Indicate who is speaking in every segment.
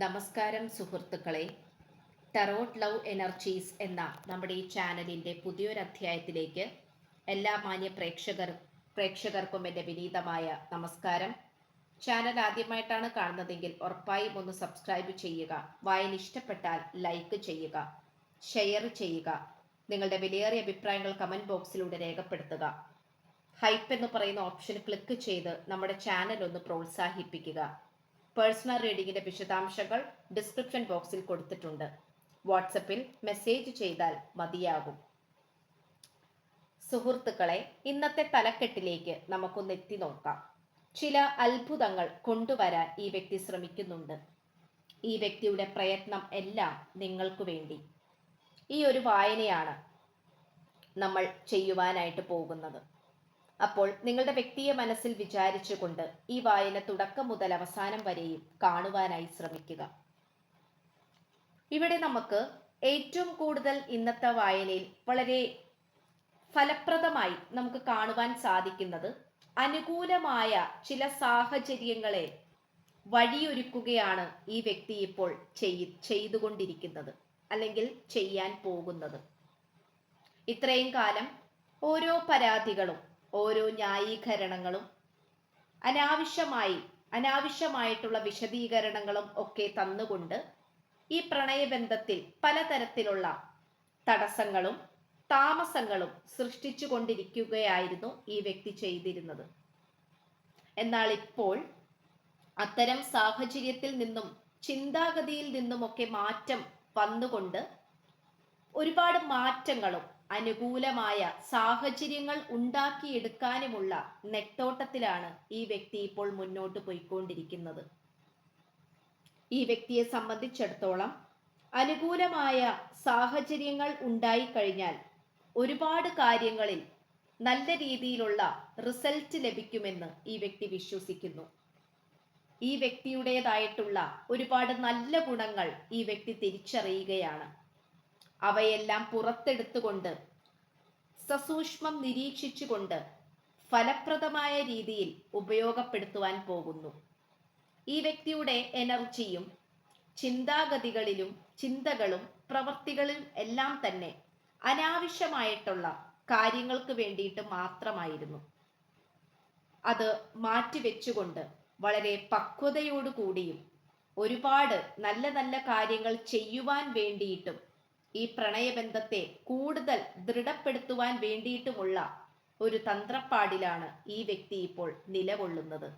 Speaker 1: നമസ്കാരം സുഹൃത്തുക്കളെ. Tarot love energies എന്ന നമ്മുടെ ഈ ചാനലിൻ്റെ പുതിയൊരു അധ്യായത്തിലേക്ക് എല്ലാ മാന്യ പ്രേക്ഷകർക്കും എൻ്റെ വിനീതമായ നമസ്കാരം. ചാനൽ ആദ്യമായിട്ടാണ് കാണുന്നതെങ്കിൽ ഉറപ്പായും ഒന്ന് സബ്സ്ക്രൈബ് ചെയ്യുക. വായന ഇഷ്ടപ്പെട്ടാൽ ലൈക്ക് ചെയ്യുക, ഷെയർ ചെയ്യുക. നിങ്ങളുടെ വിലയേറിയ അഭിപ്രായങ്ങൾ കമൻറ്റ് ബോക്സിലൂടെ രേഖപ്പെടുത്തുക. ഹൈപ്പ് എന്ന് പറയുന്ന ഓപ്ഷൻ ക്ലിക്ക് ചെയ്ത് നമ്മുടെ ചാനൽ ഒന്ന് പ്രോത്സാഹിപ്പിക്കുക. പേഴ്സണൽ റീഡിങ്ങിന്റെ വിശദാംശങ്ങൾ ഡിസ്ക്രിപ്ഷൻ ബോക്സിൽ കൊടുത്തിട്ടുണ്ട്. വാട്സപ്പിൽ മെസ്സേജ് ചെയ്താൽ മതിയാകും. സുഹൃത്തുക്കളെ, ഇന്നത്തെ തലക്കെട്ടിലേക്ക് നമുക്കൊന്ന് എത്തി നോക്കാം. ചില അത്ഭുതങ്ങൾ കൊണ്ടുവരാൻ ഈ വ്യക്തി ശ്രമിക്കുന്നുണ്ട്. ഈ വ്യക്തിയുടെ പ്രയത്നം എല്ലാം നിങ്ങൾക്ക് വേണ്ടി. ഈ ഒരു വായനയാണ് നമ്മൾ ചെയ്യുവാനായിട്ട് പോകുന്നത്. അപ്പോൾ നിങ്ങളുടെ വ്യക്തിയെ മനസ്സിൽ വിചാരിച്ചുകൊണ്ട് ഈ വായന തുടക്കം മുതൽ അവസാനം വരെയും കാണുവാനായി ശ്രമിക്കുക. ഇവിടെ നമുക്ക് ഏറ്റവും കൂടുതൽ ഇന്നത്തെ വായനയിൽ വളരെ ഫലപ്രദമായി നമുക്ക് കാണുവാൻ സാധിക്കുന്നത് അനുകൂലമായ ചില സാഹചര്യങ്ങളെ വഴിയൊരുക്കുകയാണ് ഈ വ്യക്തി ഇപ്പോൾ ചെയ്തുകൊണ്ടിരിക്കുന്നത്, അല്ലെങ്കിൽ ചെയ്യാൻ പോകുന്നത്. ഇത്രയും കാലം ഓരോ പരാതികളും, ഓരോ ന്യായീകരണങ്ങളും, അനാവശ്യമായിട്ടുള്ള വിശദീകരണങ്ങളും ഒക്കെ തന്നുകൊണ്ട് ഈ പ്രണയബന്ധത്തിൽ പലതരത്തിലുള്ള തടസ്സങ്ങളും താമസങ്ങളും സൃഷ്ടിച്ചു കൊണ്ടിരിക്കുകയായിരുന്നു ഈ വ്യക്തി ചെയ്തിരുന്നത്. എന്നാൽ ഇപ്പോൾ അത്തരം സാഹചര്യത്തിൽ നിന്നും ചിന്താഗതിയിൽ നിന്നുമൊക്കെ മാറ്റം വന്നുകൊണ്ട് ഒരുപാട് മാറ്റങ്ങളും അനുകൂലമായ സാഹചര്യങ്ങൾ ഉണ്ടാക്കിയെടുക്കാനുമുള്ള നെട്ടോട്ടത്തിലാണ് ഈ വ്യക്തി ഇപ്പോൾ മുന്നോട്ട് പോയിക്കൊണ്ടിരിക്കുന്നത്. ഈ വ്യക്തിയെ സംബന്ധിച്ചിടത്തോളം അനുകൂലമായ സാഹചര്യങ്ങൾ ഉണ്ടായിക്കഴിഞ്ഞാൽ ഒരുപാട് കാര്യങ്ങളിൽ നല്ല രീതിയിലുള്ള റിസൾട്ട് ലഭിക്കുമെന്ന് ഈ വ്യക്തി വിശ്വസിക്കുന്നു. ഈ വ്യക്തിയുടേതായിട്ടുള്ള ഒരുപാട് നല്ല ഗുണങ്ങൾ ഈ വ്യക്തി തിരിച്ചറിയുകയാണ്. അവയെല്ലാം പുറത്തെടുത്തുകൊണ്ട് സസൂക്ഷ്മം നിരീക്ഷിച്ചുകൊണ്ട് ഫലപ്രദമായ രീതിയിൽ ഉപയോഗപ്പെടുത്തുവാൻ പോകുന്നു. ഈ വ്യക്തിയുടെ എനർജിയും ചിന്തകളും പ്രവൃത്തികളിലും എല്ലാം തന്നെ അനാവശ്യമായിട്ടുള്ള കാര്യങ്ങൾക്ക് വേണ്ടിയിട്ട് മാത്രമായിരുന്നു. അത് മാറ്റിവെച്ചുകൊണ്ട് വളരെ പക്വതയോടുകൂടിയും ഒരുപാട് നല്ല നല്ല കാര്യങ്ങൾ ചെയ്യുവാൻ വേണ്ടിയിട്ടും ഈ പ്രണയബന്ധത്തെ കൂടുതൽ ദൃഢപ്പെടുത്തുവാൻ വേണ്ടിയിട്ടുമുള്ള ഒരു തന്ത്രപ്പാടിലാണ് ഈ വ്യക്തി ഇപ്പോൾ നിലകൊള്ളുന്നത്.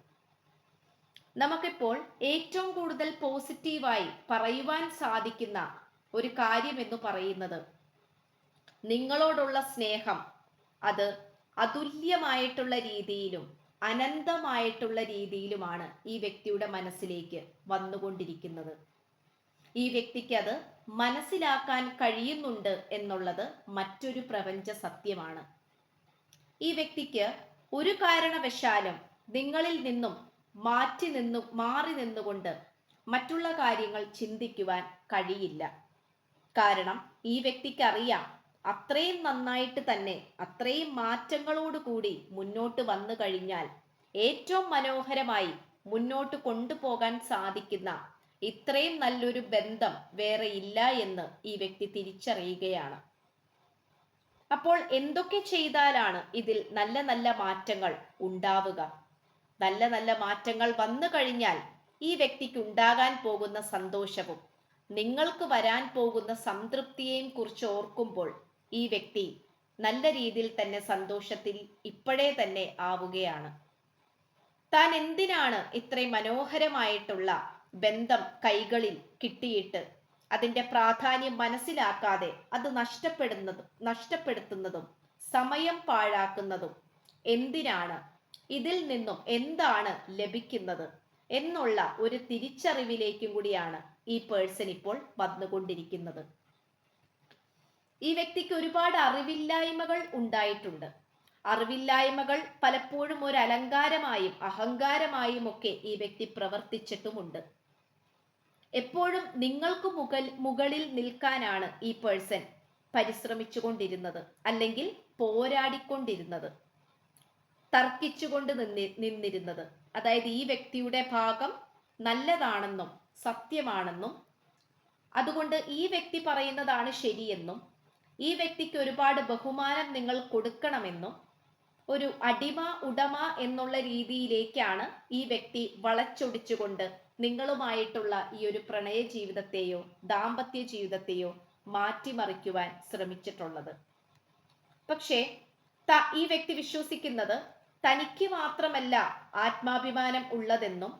Speaker 1: നമുക്കിപ്പോൾ ഏറ്റവും കൂടുതൽ പോസിറ്റീവായി പറയുവാൻ സാധിക്കുന്ന ഒരു കാര്യം എന്ന് പറയുന്നത്, നിങ്ങളോടുള്ള സ്നേഹം അത് അതുല്യമായിട്ടുള്ള രീതിയിലും അനന്തമായിട്ടുള്ള രീതിയിലുമാണ് ഈ വ്യക്തിയുടെ മനസ്സിലേക്ക് വന്നുകൊണ്ടിരിക്കുന്നത്. ഈ വ്യക്തിക്ക് അത് മനസ്സിലാക്കാൻ കഴിയുന്നുണ്ട് എന്നുള്ളത് മറ്റൊരു പ്രപഞ്ച സത്യമാണ്. ഈ വ്യക്തിക്ക് ഒരു കാരണവശാലും നിങ്ങളിൽ നിന്നും മാറി നിന്നുകൊണ്ട് മറ്റുള്ള കാര്യങ്ങൾ ചിന്തിക്കുവാൻ കഴിയില്ല. കാരണം ഈ വ്യക്തിക്ക് അറിയാം, അത്രയും നന്നായിട്ട് തന്നെ, അത്രയും മാറ്റങ്ങളോടുകൂടി മുന്നോട്ട് വന്നു കഴിഞ്ഞാൽ ഏറ്റവും മനോഹരമായി മുന്നോട്ട് കൊണ്ടുപോകാൻ സാധിക്കുന്ന ഇത്രയും നല്ലൊരു ബന്ധം വേറെ ഇല്ല എന്ന് ഈ വ്യക്തി തിരിച്ചറിയുകയാണ്. അപ്പോൾ എന്തൊക്കെ ചെയ്താലാണ് ഇതിൽ നല്ല നല്ല മാറ്റങ്ങൾ ഉണ്ടാവുക? നല്ല നല്ല മാറ്റങ്ങൾ വന്നു കഴിഞ്ഞാൽ ഈ വ്യക്തിക്ക് ഉണ്ടാകാൻ പോകുന്ന സന്തോഷവും നിങ്ങൾക്ക് വരാൻ പോകുന്ന സംതൃപ്തിയെയും കുറിച്ച് ഓർക്കുമ്പോൾ ഈ വ്യക്തി നല്ല രീതിയിൽ തന്നെ സന്തോഷത്തിൽ ഇപ്പോഴേ തന്നെ ആവുകയാണ്. താൻ എന്തിനാണ് ഇത്രയും മനോഹരമായിട്ടുള്ള ബന്ധം കൈകളിൽ കിട്ടിയിട്ട് അതിൻ്റെ പ്രാധാന്യം മനസ്സിലാക്കാതെ അത് നഷ്ടപ്പെടുത്തുന്നതും സമയം പാഴാക്കുന്നതും എന്തിനാണ്? ഇതിൽ നിന്നും എന്താണ് ലഭിക്കുന്നത് എന്നുള്ള ഒരു തിരിച്ചറിവിലേക്കും കൂടിയാണ് ഈ പേഴ്സൺ ഇപ്പോൾ വന്നുകൊണ്ടിരിക്കുന്നത്. ഈ വ്യക്തിക്ക് ഒരുപാട് അറിവില്ലായ്മകൾ ഉണ്ടായിട്ടുണ്ട്. അറിവില്ലായ്മകൾ പലപ്പോഴും ഒരു അലങ്കാരമായും അഹങ്കാരമായും ഒക്കെ ഈ വ്യക്തി പ്രവർത്തിച്ചിട്ടുമുണ്ട്. എപ്പോഴും നിങ്ങൾക്ക് മുകളിൽ നിൽക്കാനാണ് ഈ പേഴ്സൺ പരിശ്രമിച്ചു കൊണ്ടിരുന്നത്, അല്ലെങ്കിൽ പോരാടിക്കൊണ്ടിരുന്നത്, തർക്കിച്ചുകൊണ്ട് നിന്നിരുന്നത്. അതായത് ഈ വ്യക്തിയുടെ ഭാഗം നല്ലതാണെന്നും സത്യമാണെന്നും അതുകൊണ്ട് ഈ വ്യക്തി പറയുന്നതാണ് ശരിയെന്നും ഈ വ്യക്തിക്ക് ഒരുപാട് ബഹുമാനം നിങ്ങൾ കൊടുക്കണമെന്നും ഒരു അടിമ ഉടമ എന്നുള്ള രീതിയിലേക്കാണ് ഈ വ്യക്തി വളച്ചൊടിച്ചുകൊണ്ട് നിങ്ങളുമായിട്ടുള്ള ഈ ഒരു പ്രണയ ജീവിതത്തെയോ ദാമ്പത്യ ജീവിതത്തെയോ മാറ്റിമറിക്കുവാൻ ശ്രമിച്ചിട്ടുള്ളത്. പക്ഷേ ഈ വ്യക്തി വിശ്വസിക്കുന്നത് തനിക്ക് മാത്രമല്ല ആത്മാഭിമാനം ഉള്ളതെന്നും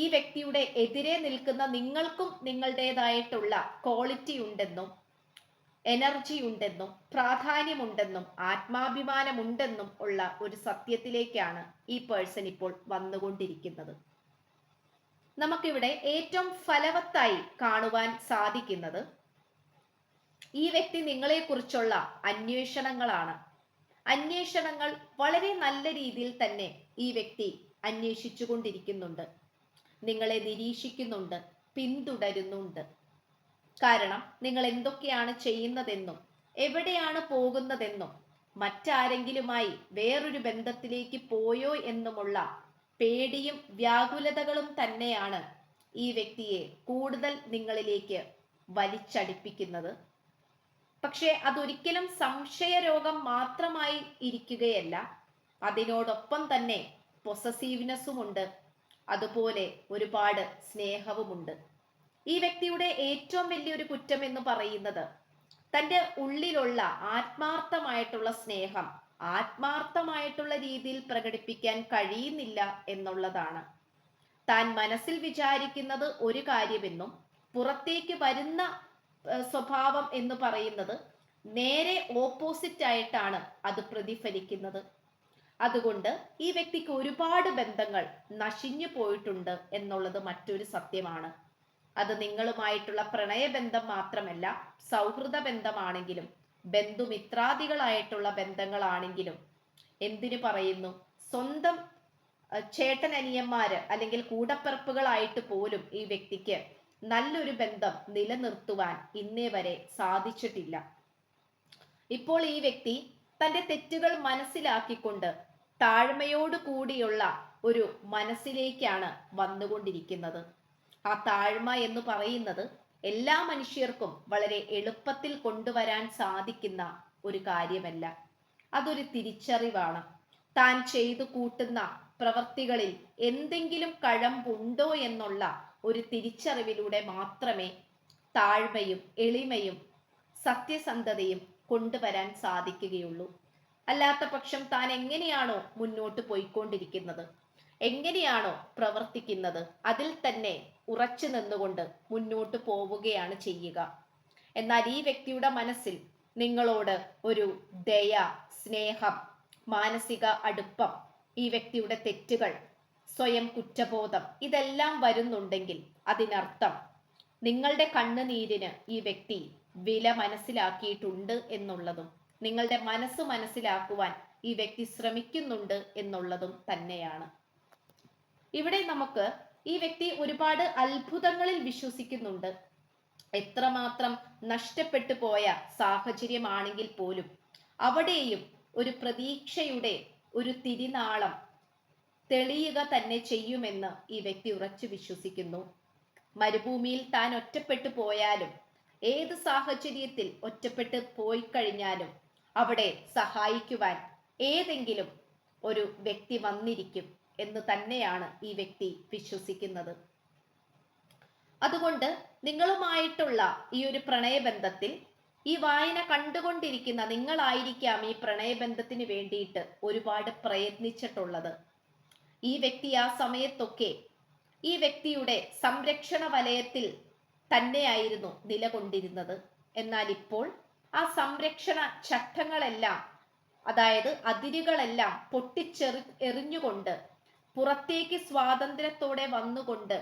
Speaker 1: ഈ വ്യക്തിയുടെ എതിരെ നിൽക്കുന്ന നിങ്ങൾക്കും നിങ്ങളുടേതായിട്ടുള്ള ക്വാളിറ്റി ഉണ്ടെന്നും എനർജി ഉണ്ടെന്നും പ്രാധാന്യമുണ്ടെന്നും ആത്മാഭിമാനമുണ്ടെന്നും ഉള്ള ഒരു സത്യത്തിലേക്കാണ് ഈ പേഴ്സൺ ഇപ്പോൾ വന്നുകൊണ്ടിരിക്കുന്നത്. നമുക്കിവിടെ ഏറ്റവും ഫലവത്തായി കാണുവാൻ സാധിക്കുന്നത് ഈ വ്യക്തി നിങ്ങളെക്കുറിച്ചുള്ള അന്വേഷണങ്ങളാണ്. അന്വേഷണങ്ങൾ വളരെ നല്ല രീതിയിൽ തന്നെ ഈ വ്യക്തി അന്വേഷിച്ചു കൊണ്ടിരിക്കുന്നുണ്ട്, നിങ്ങളെ നിരീക്ഷിക്കുന്നുണ്ട്, പിന്തുടരുന്നുണ്ട്. കാരണം നിങ്ങൾ എന്തൊക്കെയാണ് ചെയ്യുന്നതെന്നും എവിടെയാണ് പോകുന്നതെന്നും മറ്റാരെങ്കിലുമായി വേറൊരു ബന്ധത്തിലേക്ക് പോയോ എന്നുമുള്ള പേടിയും വ്യാകുലതകളും തന്നെയാണ് ഈ വ്യക്തിയെ കൂടുതൽ നിങ്ങളിലേക്ക് വലിച്ചടിപ്പിക്കുന്നത്. പക്ഷെ അതൊരിക്കലും സംശയരോഗം മാത്രമായി ഇരിക്കുകയല്ല, അതിനോടൊപ്പം തന്നെ പൊസസീവ്നെസ്സുമുണ്ട്, അതുപോലെ ഒരുപാട് സ്നേഹവുമുണ്ട്. ഈ വ്യക്തിയുടെ ഏറ്റവും വലിയൊരു കുറ്റം എന്ന് പറയുന്നത് തൻ്റെ ഉള്ളിലുള്ള ആത്മാർത്ഥമായിട്ടുള്ള സ്നേഹം ആത്മാർത്ഥമായിട്ടുള്ള രീതിയിൽ പ്രകടിപ്പിക്കാൻ കഴിയുന്നില്ല എന്നുള്ളതാണ്. താൻ മനസ്സിൽ വിചാരിക്കുന്നത് ഒരു കാര്യമെന്നും പുറത്തേക്ക് വരുന്ന സ്വഭാവം എന്ന് പറയുന്നത് നേരെ ഓപ്പോസിറ്റ് ആയിട്ടാണ് അത് പ്രതിഫലിക്കുന്നത്. അതുകൊണ്ട് ഈ വ്യക്തിക്ക് ഒരുപാട് ബന്ധങ്ങൾ നശിഞ്ഞു പോയിട്ടുണ്ട് എന്നുള്ളത് മറ്റൊരു സത്യമാണ്. അത് നിങ്ങളുമായിട്ടുള്ള പ്രണയബന്ധം മാത്രമല്ല, സൗഹൃദ ബന്ധമാണെങ്കിലും ബന്ധുമിത്രാദികളായിട്ടുള്ള ബന്ധങ്ങളാണെങ്കിലും, എന്തിനു പറയുന്നു, സ്വന്തം ചേട്ടനനിയന്മാര് അല്ലെങ്കിൽ കൂടപ്പിറപ്പുകളായിട്ട് പോലും ഈ വ്യക്തിക്ക് നല്ലൊരു ബന്ധം നിലനിർത്തുവാൻ ഇന്നേ വരെ സാധിച്ചിട്ടില്ല. ഇപ്പോൾ ഈ വ്യക്തി തൻ്റെ തെറ്റുകൾ മനസ്സിലാക്കിക്കൊണ്ട് താഴ്മയോട് കൂടിയുള്ള ഒരു മനസ്സിലേക്കാണ് വന്നുകൊണ്ടിരിക്കുന്നത്. ആ താഴ്മ എന്ന് പറയുന്നത് എല്ലാ മനുഷ്യർക്കും വളരെ എളുപ്പത്തിൽ കൊണ്ടുവരാൻ സാധിക്കുന്ന ഒരു കാര്യമല്ല. അതൊരു തിരിച്ചറിവാണ്. താൻ ചെയ്തു കൂട്ടുന്ന പ്രവർത്തികളിൽ എന്തെങ്കിലും കഴമ്പുണ്ടോ എന്നുള്ള ഒരു തിരിച്ചറിവിലൂടെ മാത്രമേ താഴ്മയും എളിമയും സത്യസന്ധതയും കൊണ്ടുവരാൻ സാധിക്കുകയുള്ളൂ. അല്ലാത്ത പക്ഷം താൻ എങ്ങനെയാണോ മുന്നോട്ട് പോയിക്കൊണ്ടിരിക്കുന്നത്, എങ്ങനെയാണോ പ്രവർത്തിക്കുന്നത്, അതിൽ തന്നെ ഉറച്ചു നിന്നുകൊണ്ട് മുന്നോട്ട് പോവുകയാണ് ചെയ്യുക. എന്നാൽ ഈ വ്യക്തിയുടെ മനസ്സിൽ നിങ്ങളോട് ഒരു ദയ, സ്നേഹം, മാനസിക അടുപ്പം, ഈ വ്യക്തിയുടെ തെറ്റുകൾ, സ്വയം കുറ്റബോധം ഇതെല്ലാം വരുന്നുണ്ടെങ്കിൽ അതിനർത്ഥം നിങ്ങളുടെ കണ്ണുനീരിന് ഈ വ്യക്തി വില മനസ്സിലാക്കിയിട്ടുണ്ട് എന്നുള്ളതും നിങ്ങളുടെ മനസ്സ് മനസ്സിലാക്കുവാൻ ഈ വ്യക്തി ശ്രമിക്കുന്നുണ്ട് എന്നുള്ളതും തന്നെയാണ്. ഇവിടെ നമുക്ക് ഈ വ്യക്തി ഒരുപാട് അത്ഭുതങ്ങളിൽ വിശ്വസിക്കുന്നുണ്ട്. എത്രമാത്രം നഷ്ടപ്പെട്ടു പോയ സാഹചര്യമാണെങ്കിൽ പോലും അവിടെയും ഒരു പ്രതീക്ഷയുടെ ഒരു തിരിനാളം തെളിയുക തന്നെ ചെയ്യുമെന്ന് ഈ വ്യക്തി ഉറച്ചു വിശ്വസിക്കുന്നു. മരുഭൂമിയിൽ താൻ ഒറ്റപ്പെട്ടു പോയാലും, ഏത് സാഹചര്യത്തിൽ ഒറ്റപ്പെട്ട് പോയി കഴിഞ്ഞാലും അവിടെ സഹായിക്കുവാൻ ഏതെങ്കിലും ഒരു വ്യക്തി വന്നിരിക്കും എന്ന് തന്നെയാണ് ഈ വ്യക്തി വിശ്വസിക്കുന്നത്. അതുകൊണ്ട് നിങ്ങളുമായിട്ടുള്ള ഈ ഒരു പ്രണയബന്ധത്തിൽ ഈ വായന കണ്ടുകൊണ്ടിരിക്കുന്ന നിങ്ങളായിരിക്കാം ഈ പ്രണയബന്ധത്തിന് വേണ്ടിയിട്ട് ഒരുപാട് പ്രയത്നിച്ചിട്ടുള്ളത്. ഈ വ്യക്തി ആ സമയത്തൊക്കെ ഈ വ്യക്തിയുടെ സംരക്ഷണ വലയത്തിൽ തന്നെയായിരുന്നു നിലകൊണ്ടിരുന്നത്. എന്നാൽ ഇപ്പോൾ ആ സംരക്ഷണ ചട്ടങ്ങളെല്ലാം, അതായത് അതിരുകളെല്ലാം എറിഞ്ഞുകൊണ്ട് പുറത്തേക്ക് സ്വാതന്ത്ര്യത്തോടെ വന്നുകൊണ്ട്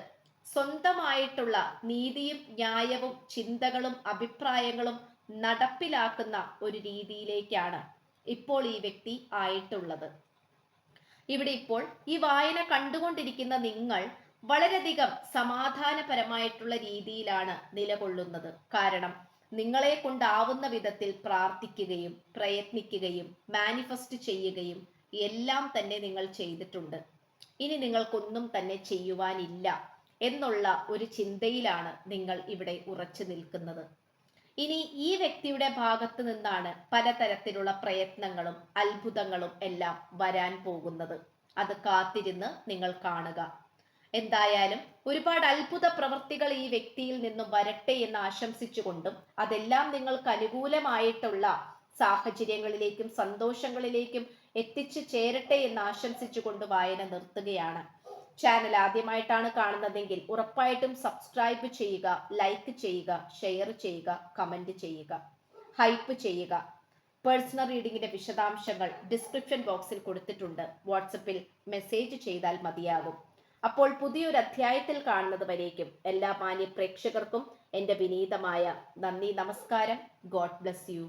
Speaker 1: സ്വന്തമായിട്ടുള്ള നീതിയും ന്യായവും ചിന്തകളും അഭിപ്രായങ്ങളും നടപ്പിലാക്കുന്ന ഒരു രീതിയിലേക്കാണ് ഇപ്പോൾ ഈ വ്യക്തി ആയിട്ടുള്ളത്. ഇവിടെ ഇപ്പോൾ ഈ വായന കണ്ടുകൊണ്ടിരിക്കുന്ന നിങ്ങൾ വളരെയധികം സമാധാനപരമായിട്ടുള്ള രീതിയിലാണ് നിലകൊള്ളുന്നത്. കാരണം നിങ്ങളെ കൊണ്ടാവുന്ന വിധത്തിൽ പ്രാർത്ഥിക്കുകയും പ്രയത്നിക്കുകയും മാനിഫെസ്റ്റ് ചെയ്യുകയും എല്ലാം തന്നെ നിങ്ങൾ ചെയ്തിട്ടുണ്ട്. ഇനി നിങ്ങൾക്കൊന്നും തന്നെ ചെയ്യുവാനില്ല എന്നുള്ള ഒരു ചിന്തയിലാണ് നിങ്ങൾ ഇവിടെ ഉറച്ചു നിൽക്കുന്നത്. ഇനി ഈ വ്യക്തിയുടെ ഭാഗത്ത് നിന്നാണ് പലതരത്തിലുള്ള പ്രയത്നങ്ങളും അത്ഭുതങ്ങളും എല്ലാം വരാൻ പോകുന്നത്. അത് കാത്തിരുന്ന് നിങ്ങൾ കാണുക. എന്തായാലും ഒരുപാട് അത്ഭുത പ്രവൃത്തികൾ ഈ വ്യക്തിയിൽ നിന്നും വരട്ടെ എന്ന് ആശംസിച്ചുകൊണ്ടും അതെല്ലാം നിങ്ങൾക്ക് അനുകൂലമായിട്ടുള്ള സാഹചര്യങ്ങളിലേക്കും സന്തോഷങ്ങളിലേക്കും എത്തിച്ചു ചേരട്ടെ എന്ന് ആശംസിച്ചുകൊണ്ട് വായന നിർത്തുകയാണ്. ചാനൽ ആദ്യമായിട്ടാണ് കാണുന്നതെങ്കിൽ ഉറപ്പായിട്ടും സബ്സ്ക്രൈബ് ചെയ്യുക, ലൈക്ക് ചെയ്യുക, ഷെയർ ചെയ്യുക, കമന്റ് ചെയ്യുക, ഹൈപ്പ് ചെയ്യുക. പേഴ്സണൽ റീഡിങ്ങിന്റെ വിശദാംശങ്ങൾ ഡിസ്ക്രിപ്ഷൻ ബോക്സിൽ കൊടുത്തിട്ടുണ്ട്. വാട്സപ്പിൽ മെസ്സേജ് ചെയ്താൽ മതിയാകും. അപ്പോൾ പുതിയൊരു അധ്യായത്തിൽ കാണുന്നത് വരേക്കും എല്ലാ മാന്യ പ്രേക്ഷകർക്കും എൻ്റെ വിനീതമായ നന്ദി, നമസ്കാരം. God bless you.